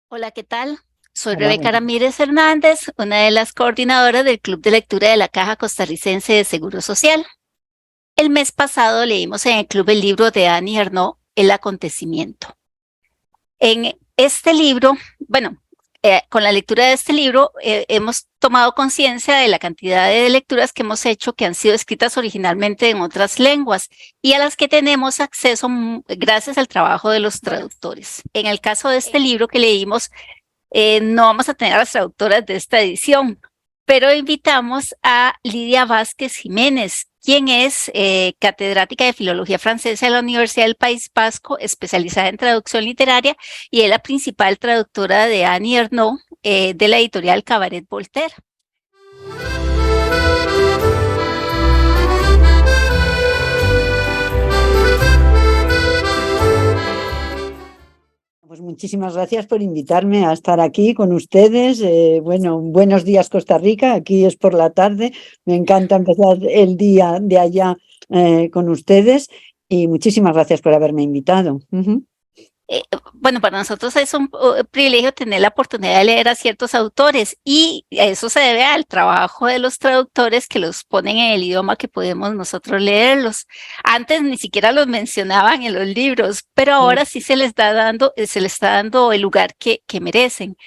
Hola, ¿qué tal? Soy Hola, Rebeca bueno. Ramírez Hernández, una de las coordinadoras del Club de Lectura de la Caja Costarricense de Seguro Social. El mes pasado leímos en el club el libro de Annie Ernaux, El acontecimiento. En este libro, bueno, con la lectura de este libro hemos tomado conciencia de la cantidad de lecturas que hemos hecho que han sido escritas originalmente en otras lenguas y a las que tenemos acceso gracias al trabajo de los traductores. En el caso de este libro que leímos, no vamos a tener a las traductoras de esta edición, pero invitamos a Lidia Vázquez Jiménez, quien es catedrática de Filología Francesa de la Universidad del País Vasco, especializada en traducción literaria, y es la principal traductora de Annie Ernaux, de la editorial Cabaret Voltaire. Pues muchísimas gracias por invitarme a estar aquí con ustedes. Bueno, buenos días Costa Rica, aquí es por la tarde. Me encanta empezar el día de allá con ustedes y muchísimas gracias por haberme invitado. Ujú. Bueno, para nosotros es un privilegio tener la oportunidad de leer a ciertos autores y eso se debe al trabajo de los traductores que los ponen en el idioma que podemos nosotros leerlos. Antes ni siquiera los mencionaban en los libros, pero ahora sí se les está dando el lugar que merecen.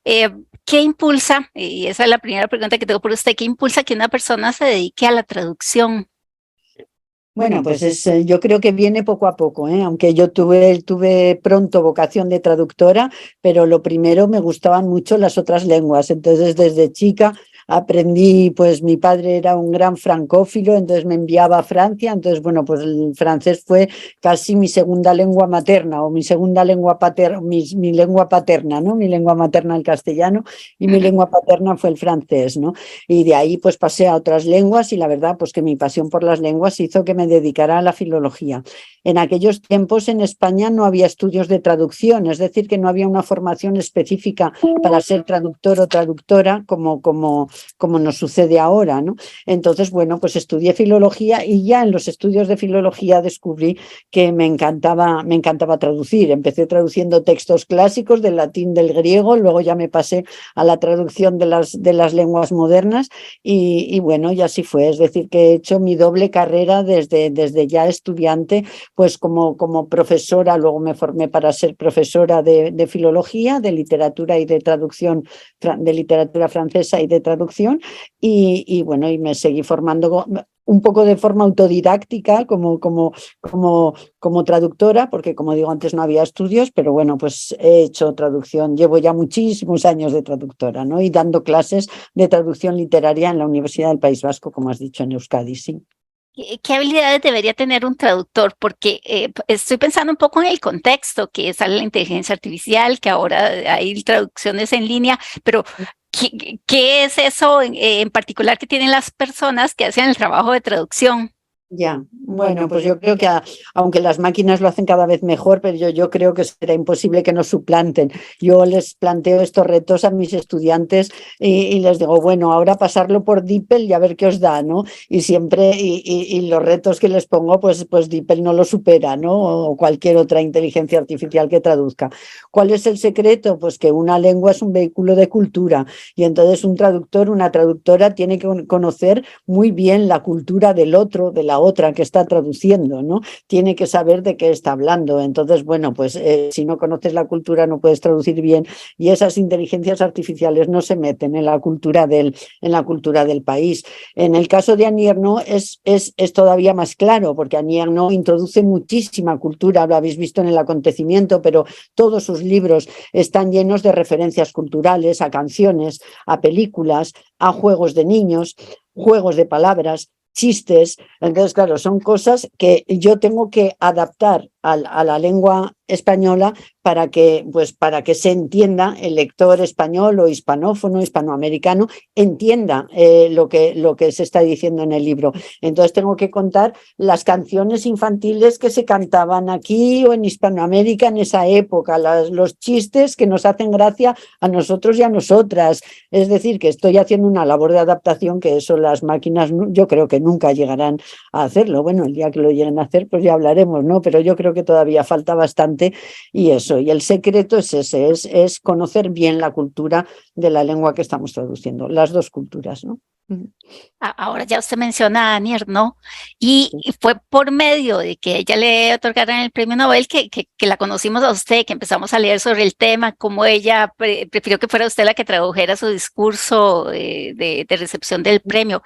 Eh, ¿Qué impulsa? Y esa es la primera pregunta que tengo por usted. ¿Qué impulsa que una persona se dedique a la traducción? Bueno, pues yo creo que viene poco a poco, ¿eh? Aunque yo tuve pronto vocación de traductora, pero lo primero me gustaban mucho las otras lenguas. Entonces, desde chica aprendí, pues mi padre era un gran francófilo, entonces me enviaba a Francia. Entonces, bueno, pues el francés fue casi mi segunda lengua materna o mi segunda lengua paterna, mi lengua paterna, ¿no? Mi lengua materna el castellano y mi lengua paterna fue el francés, ¿no? Y de ahí pues pasé a otras lenguas y la verdad pues que mi pasión por las lenguas hizo que me dedicara a la filología. En aquellos tiempos en España no había estudios de traducción, es decir, que no había una formación específica para ser traductor o traductora como nos sucede ahora, ¿no? Entonces, bueno, pues estudié filología y ya en los estudios de filología descubrí que me encantaba traducir. Empecé traduciendo textos clásicos del latín, del griego, luego ya me pasé a la traducción de las lenguas modernas y bueno, y así fue. Es decir, que he hecho mi doble carrera desde ya estudiante, pues como profesora, luego me formé para ser profesora de filología, de literatura y de traducción, de literatura francesa y de traducción, y bueno, y me seguí formando un poco de forma autodidáctica como traductora, porque como digo antes no había estudios, pero bueno, pues he hecho traducción, llevo ya muchísimos años de traductora, ¿no? Y dando clases de traducción literaria en la Universidad del País Vasco, como has dicho, en Euskadi, sí. ¿Qué habilidades debería tener un traductor? Porque estoy pensando un poco en el contexto, que sale la inteligencia artificial, que ahora hay traducciones en línea, pero ¿qué es eso en particular que tienen las personas que hacen el trabajo de traducción? Ya, bueno, pues yo creo que aunque las máquinas lo hacen cada vez mejor, pero yo creo que será imposible que nos suplanten. Yo les planteo estos retos a mis estudiantes y les digo, bueno, ahora pasarlo por DeepL y a ver qué os da, ¿no? Y siempre, y los retos que les pongo, pues DeepL no lo supera, ¿no? O cualquier otra inteligencia artificial que traduzca. ¿Cuál es el secreto? Pues que una lengua es un vehículo de cultura y entonces un traductor, una traductora tiene que conocer muy bien la cultura del otro, de la otra que está traduciendo, ¿no? Tiene que saber de qué está hablando. Entonces, bueno, pues si no conoces la cultura no puedes traducir bien y esas inteligencias artificiales no se meten en la cultura del país. En el caso de Annie Ernaux es todavía más claro, porque Annie Ernaux introduce muchísima cultura, lo habéis visto en el acontecimiento, pero todos sus libros están llenos de referencias culturales, a canciones, a películas, a juegos de niños, juegos de palabras, chistes. Entonces, claro, son cosas que yo tengo que adaptar a la lengua española para que se entienda el lector español o hispanófono, hispanoamericano, entienda lo que se está diciendo en el libro. Entonces tengo que contar las canciones infantiles que se cantaban aquí o en Hispanoamérica en esa época, los chistes que nos hacen gracia a nosotros y a nosotras. Es decir, que estoy haciendo una labor de adaptación que eso las máquinas yo creo que nunca llegarán a hacerlo. Bueno, el día que lo lleguen a hacer, pues ya hablaremos, ¿no? Pero yo creo creo que todavía falta bastante y eso, y el secreto es ese, es conocer bien la cultura de la lengua que estamos traduciendo, las dos culturas, ¿no? Ahora ya usted menciona a Annie Ernaux y fue por medio de que ella le otorgaran el premio Nobel que la conocimos a usted, que empezamos a leer sobre el tema, cómo ella prefirió que fuera usted la que tradujera su discurso de recepción del premio.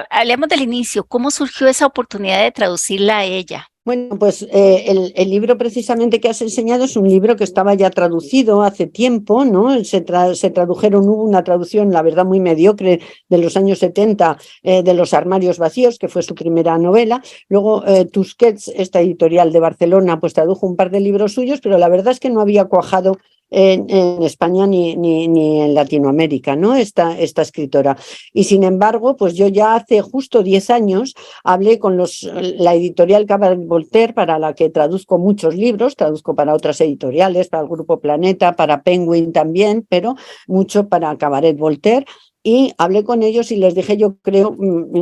Hablemos del inicio, ¿cómo surgió esa oportunidad de traducirla a ella? Bueno, pues el libro precisamente que has enseñado es un libro que estaba ya traducido hace tiempo, ¿no? Se tradujeron, hubo una traducción, la verdad, muy mediocre de los años 70 de Los armarios vacíos, que fue su primera novela. Luego Tusquets, esta editorial de Barcelona, pues tradujo un par de libros suyos, pero la verdad es que no había cuajado en España ni en Latinoamérica, ¿no? Esta escritora. Y sin embargo, pues yo ya hace justo 10 años hablé con la editorial Cabaret Voltaire, para la que traduzco muchos libros, traduzco para otras editoriales, para el Grupo Planeta, para Penguin también, pero mucho para Cabaret Voltaire. Y hablé con ellos y les dije, yo creo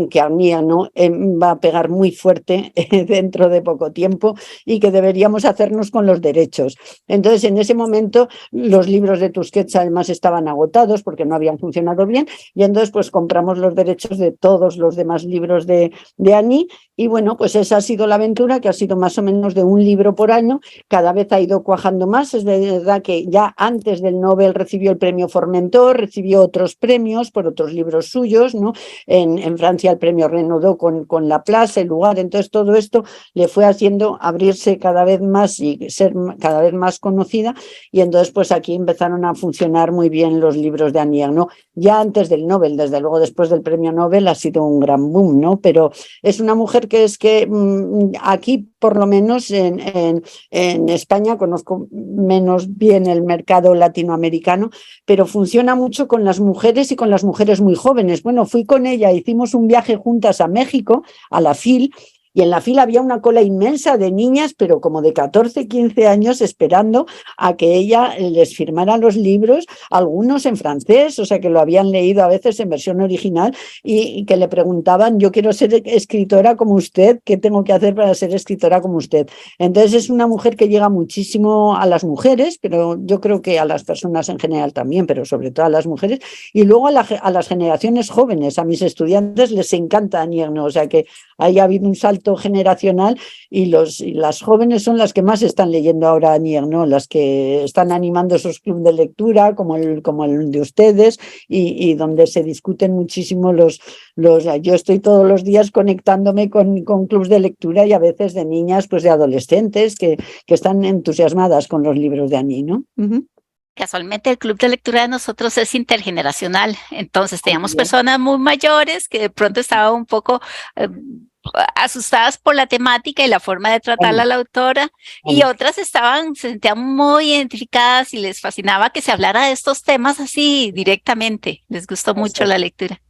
que Annie Ernaux va a pegar muy fuerte dentro de poco tiempo y que deberíamos hacernos con los derechos. Entonces, en ese momento, los libros de Tusquets además estaban agotados porque no habían funcionado bien y entonces pues compramos los derechos de todos los demás libros de Annie y bueno, pues esa ha sido la aventura, que ha sido más o menos de un libro por año, cada vez ha ido cuajando más. Es verdad que ya antes del Nobel recibió el premio Formentor, recibió otros premios por otros libros suyos, ¿no? En Francia el premio Renaudot con La Place, el lugar. Entonces todo esto le fue haciendo abrirse cada vez más y ser cada vez más conocida y entonces pues aquí empezaron a funcionar muy bien los libros de Annie Ernaux. Ya antes del Nobel, desde luego después del premio Nobel ha sido un gran boom, ¿no? Pero es una mujer que aquí por lo menos en España conozco menos bien el mercado latinoamericano, pero funciona mucho con las mujeres y con las mujeres muy jóvenes. Bueno, fui con ella, hicimos un viaje juntas a México, a la FIL, y en la fila había una cola inmensa de niñas, pero como de 14, 15 años, esperando a que ella les firmara los libros, algunos en francés, o sea que lo habían leído a veces en versión original, y que le preguntaban, yo quiero ser escritora como usted, ¿qué tengo que hacer para ser escritora como usted? Entonces es una mujer que llega muchísimo a las mujeres, pero yo creo que a las personas en general también, pero sobre todo a las mujeres, y luego a las generaciones jóvenes, a mis estudiantes les encanta Annie Ernaux, o sea que ahí ha habido un salto generacional y las jóvenes son las que más están leyendo ahora Annie Ernaux, las que están animando esos clubes de lectura como el de ustedes y donde se discuten muchísimo yo estoy todos los días conectándome con clubes de lectura y a veces de niñas, pues de adolescentes que están entusiasmadas con los libros de Annie, ¿no? Casualmente el club de lectura de nosotros es intergeneracional, entonces teníamos personas muy mayores que de pronto estaban un poco asustadas por la temática y la forma de tratarla a la autora, y otras se sentían muy identificadas y les fascinaba que se hablara de estos temas así directamente, les gustó mucho la lectura.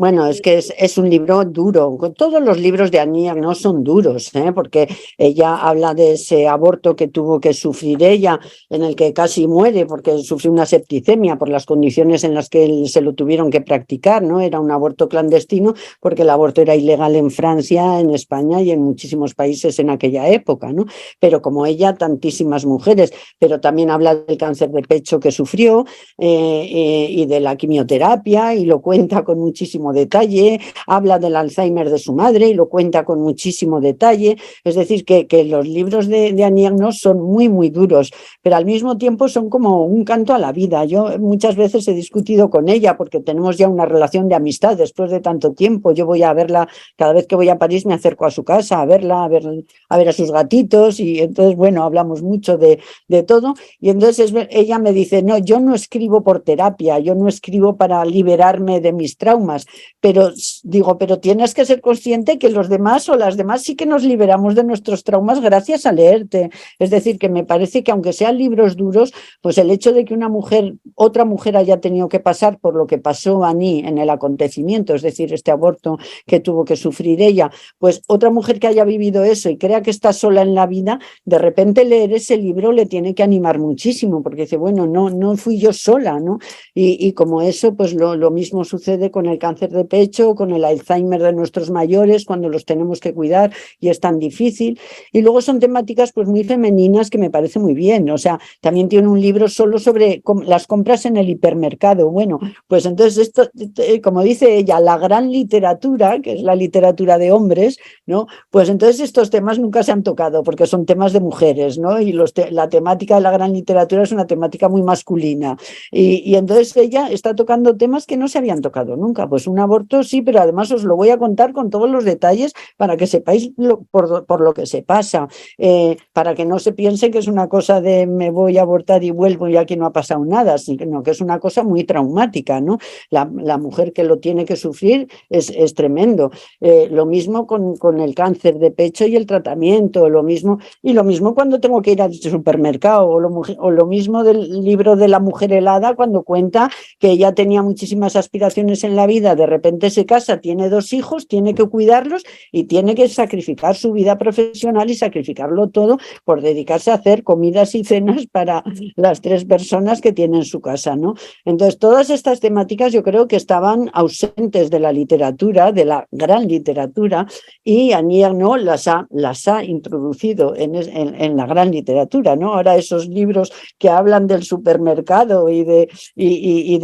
Bueno, es que es un libro duro. Todos los libros de Annie Ernaux son duros, porque ella habla de ese aborto que tuvo que sufrir ella, en el que casi muere porque sufrió una septicemia por las condiciones en las que se lo tuvieron que practicar, ¿no? Era un aborto clandestino porque el aborto era ilegal en Francia, en España y en muchísimos países en aquella época, ¿no? Pero como ella, tantísimas mujeres. Pero también habla del cáncer de pecho que sufrió y de la quimioterapia y lo cuenta con muchísimo detalle, habla del Alzheimer de su madre y lo cuenta con muchísimo detalle. Es decir, que los libros de Annie Ernaux son muy, muy duros, pero al mismo tiempo son como un canto a la vida. Yo muchas veces he discutido con ella porque tenemos ya una relación de amistad después de tanto tiempo. Yo voy a verla, cada vez que voy a París me acerco a su casa a verla, a ver a sus gatitos y entonces, bueno, hablamos mucho de todo y entonces ella me dice, no, yo no escribo por terapia, yo no escribo para liberarme de mis traumas, pero digo, pero tienes que ser consciente que los demás o las demás sí que nos liberamos de nuestros traumas gracias a leerte. Es decir, que me parece que aunque sean libros duros, pues el hecho de que otra mujer haya tenido que pasar por lo que pasó Annie en el acontecimiento, es decir, este aborto que tuvo que sufrir ella, pues otra mujer que haya vivido eso y crea que está sola en la vida, de repente leer ese libro le tiene que animar muchísimo, porque dice, bueno, no fui yo sola, ¿no? Y como eso, pues lo mismo sucede con el cáncer cáncer de pecho, con el Alzheimer de nuestros mayores, cuando los tenemos que cuidar y es tan difícil. Y luego son temáticas pues muy femeninas que me parece muy bien. O sea, también tiene un libro solo sobre las compras en el hipermercado. Bueno, pues entonces esto, como dice ella, la gran literatura, que es la literatura de hombres, ¿no? Pues entonces estos temas nunca se han tocado porque son temas de mujeres, ¿no? Y la temática de la gran literatura es una temática muy masculina. Y entonces ella está tocando temas que no se habían tocado nunca. Pues un aborto sí, pero además os lo voy a contar con todos los detalles para que sepáis por lo que se pasa, para que no se piense que es una cosa de me voy a abortar y vuelvo y aquí no ha pasado nada, sino que es una cosa muy traumática, ¿no? La mujer que lo tiene que sufrir es tremendo. Lo mismo con el cáncer de pecho y el tratamiento, lo mismo cuando tengo que ir al supermercado, o lo mismo del libro de la mujer helada, cuando cuenta que ella tenía muchísimas aspiraciones en la vida, de repente se casa, tiene 2 hijos, tiene que cuidarlos y tiene que sacrificar su vida profesional y sacrificarlo todo por dedicarse a hacer comidas y cenas para las 3 personas que tiene en su casa, ¿no? Entonces, todas estas temáticas yo creo que estaban ausentes de la literatura, de la gran literatura, y Annie Ernaux las ha introducido en la gran literatura, ¿no? Ahora esos libros que hablan del supermercado y de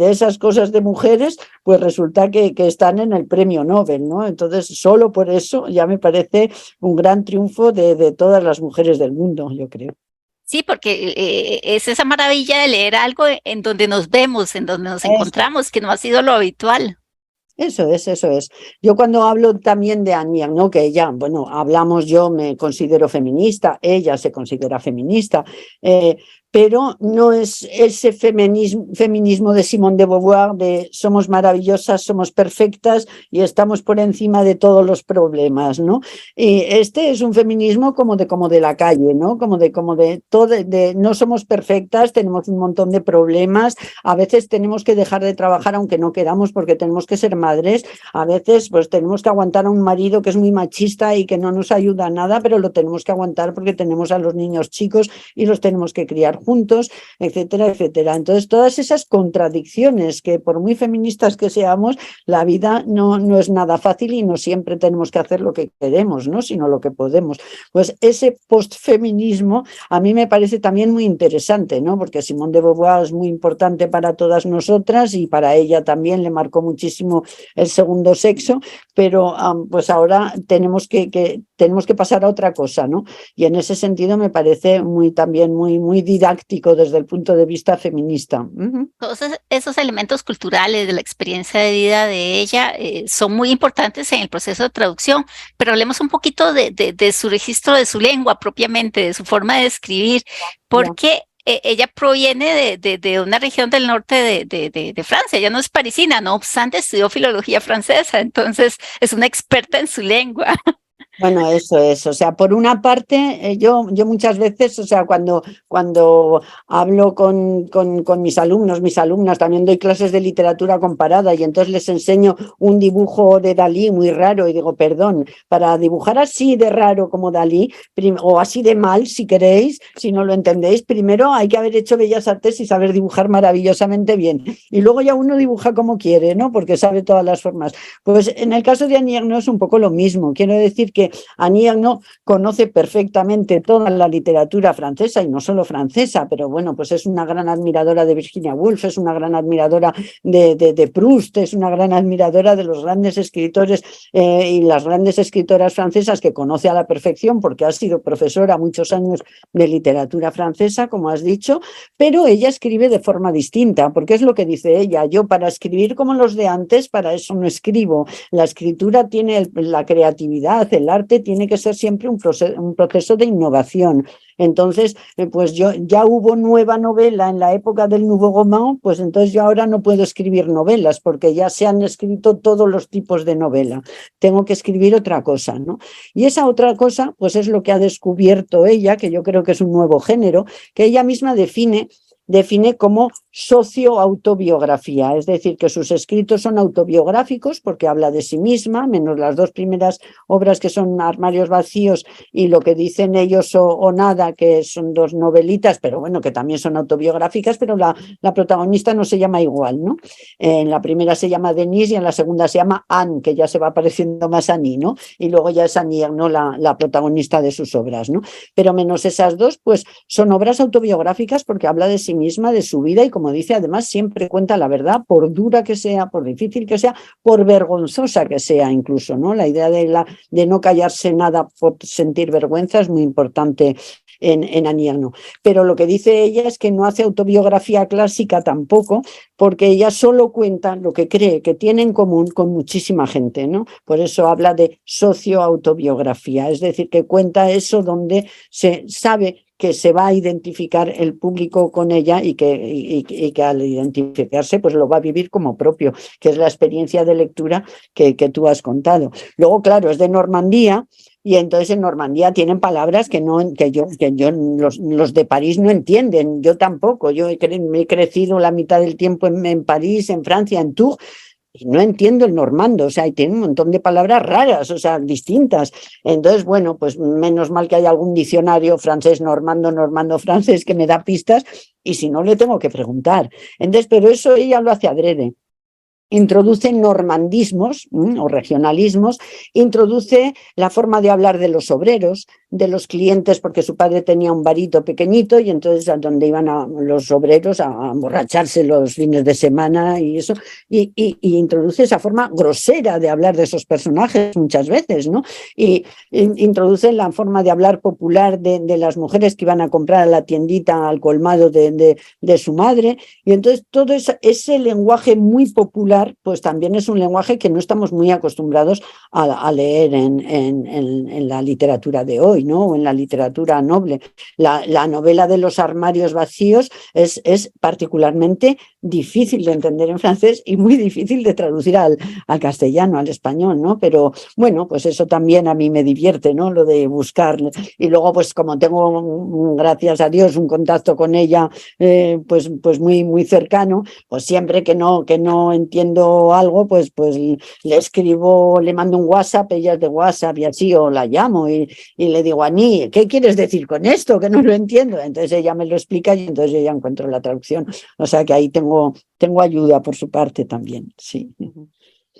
esas cosas de mujeres, pues resulta que están en el premio Nobel, ¿no? Entonces, solo por eso ya me parece un gran triunfo de todas las mujeres del mundo, yo creo. Sí, porque es esa maravilla de leer algo en donde nos vemos, en donde nos Eso. encontramos, que no ha sido lo habitual. Eso es, eso es. Yo cuando hablo también de Annie, ¿no? Que ella, bueno, hablamos, yo me considero feminista, ella se considera feminista, pero no es ese feminismo de Simone de Beauvoir, de somos maravillosas, somos perfectas y estamos por encima de todos los problemas, ¿no? Y este es un feminismo como de la calle, ¿no? Como de todo, no somos perfectas, tenemos un montón de problemas, a veces tenemos que dejar de trabajar aunque no queramos porque tenemos que ser madres, a veces pues tenemos que aguantar a un marido que es muy machista y que no nos ayuda a nada, pero lo tenemos que aguantar porque tenemos a los niños chicos y los tenemos que criar juntos, etcétera, etcétera. Entonces, todas esas contradicciones que por muy feministas que seamos, la vida no es nada fácil y no siempre tenemos que hacer lo que queremos, ¿no? Sino lo que podemos. Pues ese postfeminismo a mí me parece también muy interesante, ¿no? Porque Simone de Beauvoir es muy importante para todas nosotras y para ella también le marcó muchísimo el segundo sexo, pero pues ahora tenemos que pasar a otra cosa, ¿no? Y en ese sentido me parece también muy didáctico desde el punto de vista feminista. Todos esos elementos culturales de la experiencia de vida de ella son muy importantes en el proceso de traducción, pero hablemos un poquito de su registro, de su lengua propiamente, de su forma de escribir, Ya. porque ella proviene de una región del norte de Francia, ella no es parisina, no obstante estudió filología francesa, entonces es una experta en su lengua. Bueno, eso es, o sea, por una parte, yo muchas veces, o sea, cuando hablo con mis alumnos, mis alumnas, también doy clases de literatura comparada y entonces les enseño un dibujo de Dalí muy raro y digo, perdón, para dibujar así de raro como Dalí, o así de mal, si queréis, si no lo entendéis, primero hay que haber hecho bellas artes y saber dibujar maravillosamente bien. Y luego ya uno dibuja como quiere, ¿no? Porque sabe todas las formas. Pues en el caso de Annie Ernaux es un poco lo mismo. Quiero decir que Annie Ernaux conoce perfectamente toda la literatura francesa y no solo francesa, pero bueno, pues es una gran admiradora de Virginia Woolf, es una gran admiradora de Proust, es una gran admiradora de los grandes escritores y las grandes escritoras francesas que conoce a la perfección porque ha sido profesora muchos años de literatura francesa, como has dicho, pero ella escribe de forma distinta, porque es lo que dice ella, yo para escribir como los de antes, para eso no escribo. La escritura tiene la creatividad, el arte tiene que ser siempre un proceso de innovación. Entonces, pues ya hubo nueva novela en la época del Nouveau Roman, pues entonces yo ahora no puedo escribir novelas porque ya se han escrito todos los tipos de novela. Tengo que escribir otra cosa, ¿no? Y esa otra cosa, pues es lo que ha descubierto ella, que yo creo que es un nuevo género, que ella misma define define como socioautobiografía, es decir, que sus escritos son autobiográficos porque habla de sí misma, menos las dos primeras obras que son Armarios vacíos y Lo que dicen ellos o nada, que son dos novelitas, pero bueno, que también son autobiográficas, pero la protagonista no se llama igual, ¿no? En la primera se llama Denise y en la segunda se llama Anne, que ya se va pareciendo más a Annie, ¿no? Y luego ya es Annie, ¿no? La protagonista de sus obras, ¿no? Pero menos esas dos, pues son obras autobiográficas porque habla de sí misma, de su vida y como dice, además siempre cuenta la verdad, por dura que sea, por difícil que sea, por vergonzosa que sea incluso, ¿no? La idea de no callarse nada por sentir vergüenza es muy importante en Annie Ernaux. Pero lo que dice ella es que no hace autobiografía clásica tampoco, porque ella solo cuenta lo que cree que tiene en común con muchísima gente, ¿no? Por eso habla de socioautobiografía, es decir, que cuenta eso donde se sabe que se va a identificar el público con ella y que al identificarse pues lo va a vivir como propio, que es la experiencia de lectura que tú has contado. Luego, claro, es de Normandía y entonces en Normandía tienen palabras que yo los de París no entienden, yo tampoco, me he crecido la mitad del tiempo en París, en Francia, en Tours, y no entiendo el normando, o sea, y tiene un montón de palabras raras, o sea, distintas. Entonces, bueno, pues menos mal que hay algún diccionario francés, normando, francés, que me da pistas, y si no, le tengo que preguntar. Entonces, pero eso ella lo hace adrede. Introduce normandismos o regionalismos, introduce la forma de hablar de los obreros, de los clientes, porque su padre tenía un barito pequeñito y entonces a donde iban los obreros a emborracharse los fines de semana y eso, y introduce esa forma grosera de hablar de esos personajes muchas veces, ¿no? Y introduce la forma de hablar popular de las mujeres que iban a comprar a la tiendita, al colmado de su madre, y entonces todo ese lenguaje muy popular pues también es un lenguaje que no estamos muy acostumbrados a leer en la literatura de hoy, ¿no? O en la literatura noble. La novela de los armarios vacíos es particularmente difícil de entender en francés y muy difícil de traducir al castellano, al español, ¿no? Pero bueno, pues eso también a mí me divierte, ¿no? Lo de buscar. Y luego, pues como tengo, gracias a Dios, un contacto con ella, pues muy cercano, pues siempre que no entiendo algo, pues le escribo, le mando un WhatsApp, ella es de WhatsApp y así, o la llamo y le digo, Ani, ¿qué quieres decir con esto? Que no lo entiendo. Entonces ella me lo explica y entonces yo ya encuentro la traducción. O sea que ahí tengo ayuda por su parte también, sí.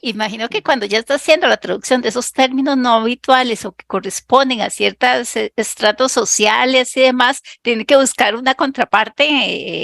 Imagino que cuando ya está haciendo la traducción de esos términos no habituales o que corresponden a ciertos estratos sociales y demás, tiene que buscar una contraparte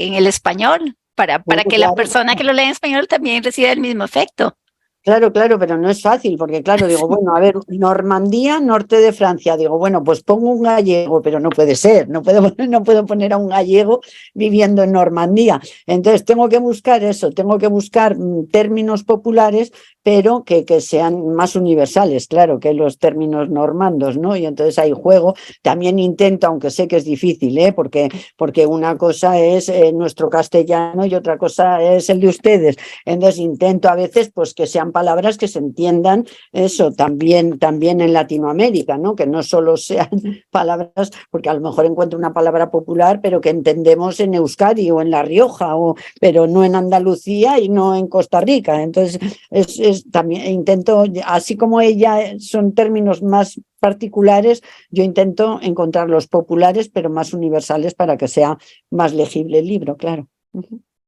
en el español para Bueno, que la claro. persona que lo lee en español también reciba el mismo efecto. Claro, pero no es fácil, porque claro, digo, bueno, a ver, Normandía, norte de Francia, digo, bueno, pues pongo un gallego, pero no puede ser, no puedo poner a un gallego viviendo en Normandía. Entonces tengo que buscar eso, tengo que buscar términos populares, pero que sean más universales, claro, que los términos normandos, ¿no? Y entonces hay juego. También intento, aunque sé que es difícil, porque una cosa es nuestro castellano y otra cosa es el de ustedes. Entonces intento a veces, pues, que sean palabras que se entiendan, eso también en Latinoamérica, ¿no? Que no solo sean palabras, porque a lo mejor encuentro una palabra popular, pero que entendemos en Euskadi o en La Rioja, pero no en Andalucía y no en Costa Rica. Entonces, también intento, así como ella son términos más particulares, yo intento encontrar los populares, pero más universales para que sea más legible el libro, claro.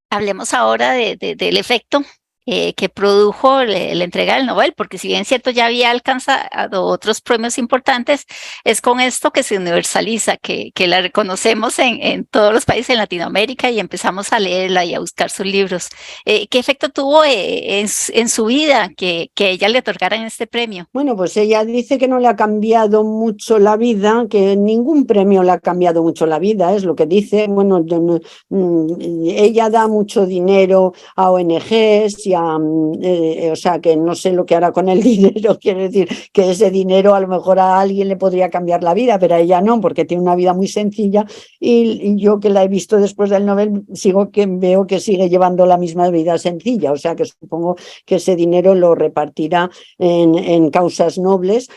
Hablemos ahora del efecto que produjo la entrega del Nobel, porque si bien es cierto ya había alcanzado otros premios importantes, es con esto que se universaliza, que la reconocemos en todos los países en Latinoamérica y empezamos a leerla y a buscar sus libros. ¿Qué efecto tuvo en su vida que ella le otorgaran este premio? Bueno, pues ella dice que no le ha cambiado mucho la vida, que ningún premio le ha cambiado mucho la vida, es lo que dice. Bueno, ella da mucho dinero a ONGs herencia, o sea, que no sé lo que hará con el dinero, quiero decir que ese dinero a lo mejor a alguien le podría cambiar la vida, pero a ella no, porque tiene una vida muy sencilla y yo que la he visto después del Nobel veo que sigue llevando la misma vida sencilla, o sea que supongo que ese dinero lo repartirá en causas nobles,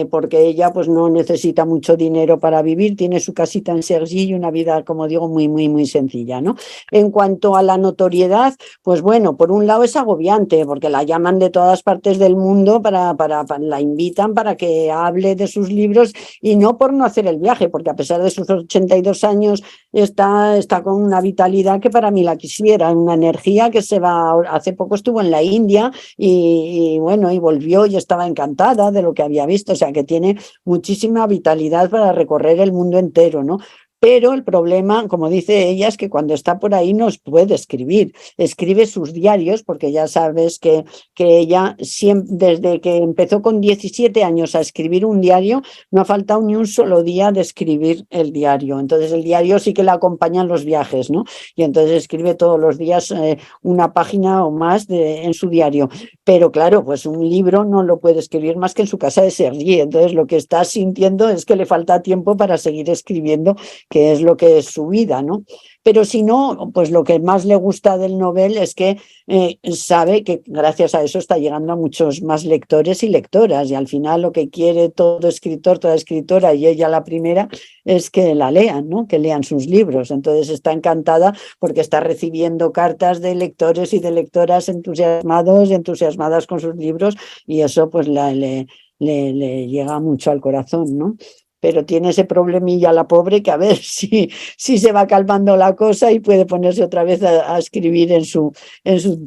porque ella pues no necesita mucho dinero para vivir, tiene su casita en Cergy y una vida, como digo, muy sencilla, ¿no? En cuanto a la notoriedad, pues bueno, por un lado es agobiante, porque la llaman de todas partes del mundo la invitan para que hable de sus libros y no por no hacer el viaje, porque a pesar de sus 82 años está con una vitalidad que para mí la quisiera, una energía que se va, hace poco estuvo en la India y bueno, y volvió y estaba encantada de lo que había visto, o sea que tiene muchísima vitalidad para recorrer el mundo entero, ¿no? Pero el problema, como dice ella, es que cuando está por ahí no puede escribir. Escribe sus diarios, porque ya sabes que ella, desde que empezó con 17 años a escribir un diario, no ha faltado ni un solo día de escribir el diario. Entonces el diario sí que la acompaña en los viajes, ¿no? Y entonces escribe todos los días una página o más en su diario. Pero claro, pues un libro no lo puede escribir más que en su casa de Sergi. Entonces lo que está sintiendo es que le falta tiempo para seguir escribiendo, que es lo que es su vida, ¿no? Pero si no, pues lo que más le gusta del Nobel es que sabe que gracias a eso está llegando a muchos más lectores y lectoras, y al final lo que quiere todo escritor, toda escritora, y ella la primera, es que la lean, ¿no? Que lean sus libros. Entonces está encantada porque está recibiendo cartas de lectores y de lectoras entusiasmados y entusiasmadas con sus libros, y eso pues le llega mucho al corazón, ¿no? Pero tiene ese problemilla la pobre que a ver si se va calmando la cosa y puede ponerse otra vez a escribir en su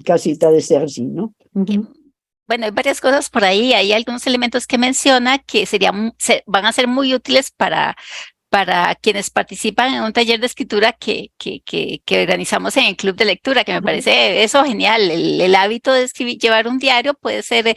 casita de Sergi, ¿no? Que, bueno, hay varias cosas por ahí. Hay algunos elementos que menciona que van a ser muy útiles para quienes participan en un taller de escritura que organizamos en el Club de Lectura, que me parece eso genial. El hábito de escribir, llevar un diario puede ser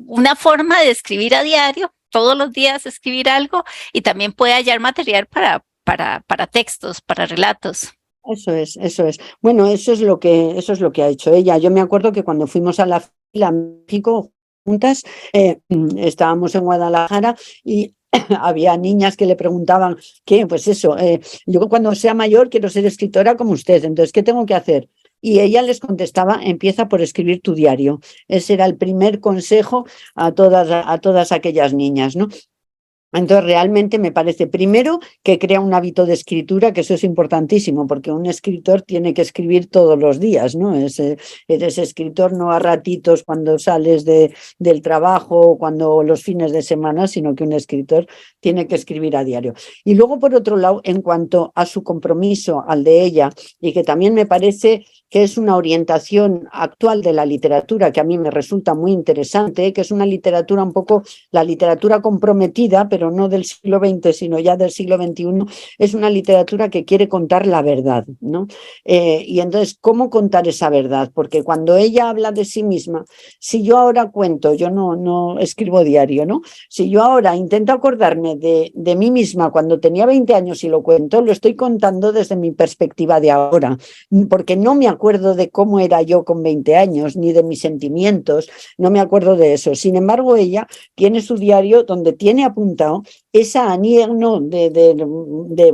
una forma de escribir a diario, todos los días escribir algo, y también puede hallar material para textos, para relatos. Eso es, eso es. Bueno, eso es lo que ha hecho ella. Yo me acuerdo que cuando fuimos a la fila México juntas, estábamos en Guadalajara y había niñas que le preguntaban qué, pues eso, yo cuando sea mayor quiero ser escritora como usted, entonces, ¿qué tengo que hacer? Y ella les contestaba, empieza por escribir tu diario. Ese era el primer consejo a todas aquellas niñas, ¿no? Entonces, realmente me parece, primero, que crea un hábito de escritura, que eso es importantísimo, porque un escritor tiene que escribir todos los días, ¿no? Eres escritor no a ratitos cuando sales del trabajo o cuando los fines de semana, sino que un escritor tiene que escribir a diario. Y luego, por otro lado, en cuanto a su compromiso, al de ella, y que también me parece que es una orientación actual de la literatura que a mí me resulta muy interesante, que es una literatura un poco la literatura comprometida, pero no del siglo XX, sino ya del siglo XXI, es una literatura que quiere contar la verdad, ¿no? Y entonces, ¿cómo contar esa verdad? Porque cuando ella habla de sí misma, si yo ahora cuento, yo no escribo diario, ¿no? Si yo ahora intento acordarme de mí misma cuando tenía 20 años y lo cuento, lo estoy contando desde mi perspectiva de ahora, porque no me acuerdo de cómo era yo con 20 años, ni de mis sentimientos, no me acuerdo de eso. Sin embargo, ella tiene su diario donde tiene apuntado esa Annie Ernaux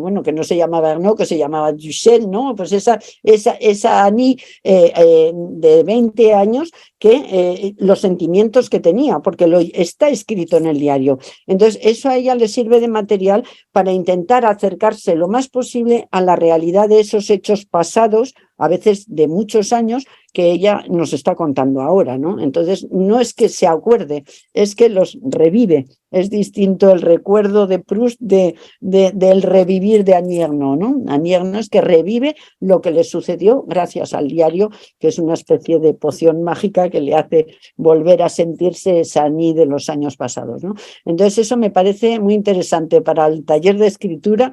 bueno, que no se llamaba Ernaux, que se llamaba Duchenne, ¿no? Pues esa Annie de 20 años, que los sentimientos que tenía, porque está escrito en el diario. Entonces, eso a ella le sirve de material para intentar acercarse lo más posible a la realidad de esos hechos pasados, a veces de muchos años, que ella nos está contando ahora, ¿no? Entonces, no es que se acuerde, es que los revive. Es distinto el recuerdo de Proust del revivir de Annie Ernaux, ¿no? Annie Ernaux es que revive lo que le sucedió gracias al diario, que es una especie de poción mágica que le hace volver a sentirse esa Annie de los años pasados, ¿no? Entonces, eso me parece muy interesante para el taller de escritura.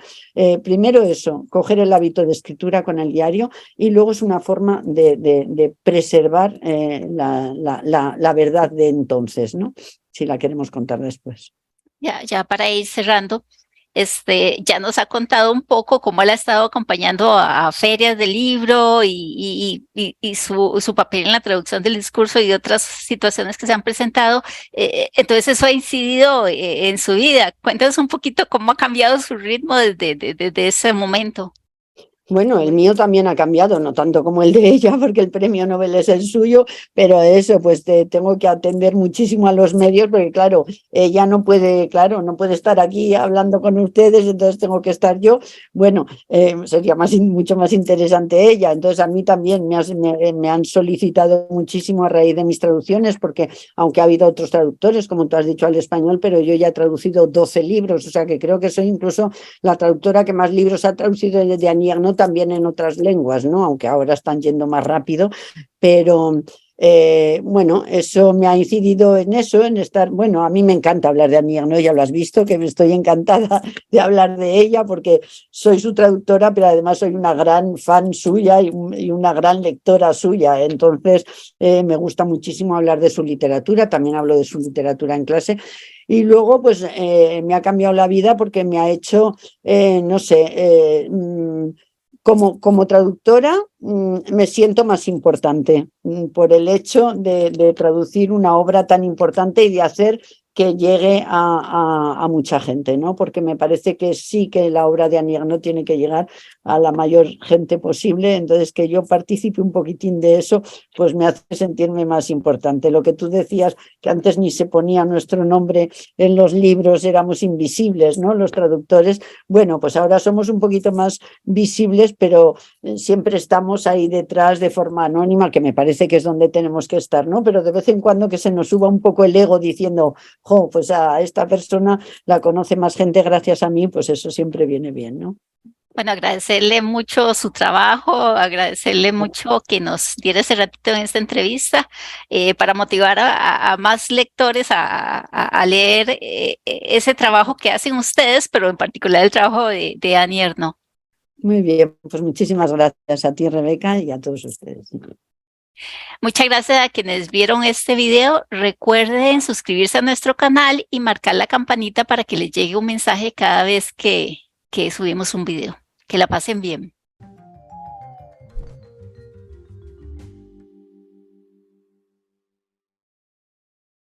Primero eso, coger el hábito de escritura con el diario, y luego es una forma de preservar la verdad de entonces, ¿no? Si la queremos contar después. Ya para ir cerrando, Ya nos ha contado un poco cómo él ha estado acompañando a ferias de libro y su papel en la traducción del discurso y otras situaciones que se han presentado. Entonces eso ha incidido en su vida. Cuéntanos un poquito cómo ha cambiado su ritmo desde ese momento. Bueno, el mío también ha cambiado, no tanto como el de ella, porque el premio Nobel es el suyo, pero eso, pues tengo que atender muchísimo a los medios, porque claro, ella no puede, claro, no puede estar aquí hablando con ustedes, entonces tengo que estar yo. Bueno, sería mucho más interesante ella. Entonces a mí también me han solicitado muchísimo a raíz de mis traducciones, porque aunque ha habido otros traductores, como tú has dicho, al español, pero yo ya he traducido 12 libros, o sea que creo que soy incluso la traductora que más libros ha traducido de Annie Ernaux también en otras lenguas, ¿no? Aunque ahora están yendo más rápido, pero bueno, eso me ha incidido en eso, en estar, bueno, a mí me encanta hablar de Annie Ernaux, ya lo has visto, que me estoy encantada de hablar de ella porque soy su traductora, pero además soy una gran fan suya y una gran lectora suya, entonces me gusta muchísimo hablar de su literatura, también hablo de su literatura en clase. Y luego, pues, me ha cambiado la vida porque me ha hecho, no sé, como traductora me siento más importante por el hecho de traducir una obra tan importante y de hacer que llegue a mucha gente, ¿no? Porque me parece que sí que la obra de Annie Ernaux tiene que llegar a la mayor gente posible, entonces que yo participe un poquitín de eso, pues me hace sentirme más importante. Lo que tú decías, que antes ni se ponía nuestro nombre en los libros, éramos invisibles, ¿no? Los traductores, bueno, pues ahora somos un poquito más visibles, pero siempre estamos ahí detrás de forma anónima, que me parece que es donde tenemos que estar, ¿no? Pero de vez en cuando que se nos suba un poco el ego diciendo, jo, pues a esta persona la conoce más gente gracias a mí, pues eso siempre viene bien, ¿no? Bueno, agradecerle mucho su trabajo, agradecerle mucho que nos diera ese ratito en esta entrevista para motivar a más lectores a leer ese trabajo que hacen ustedes, pero en particular el trabajo de Annie Ernaux. Muy bien, pues muchísimas gracias a ti, Rebeca, y a todos ustedes. Muchas gracias a quienes vieron este video. Recuerden suscribirse a nuestro canal y marcar la campanita para que les llegue un mensaje cada vez que subimos un video. Que la pasen bien.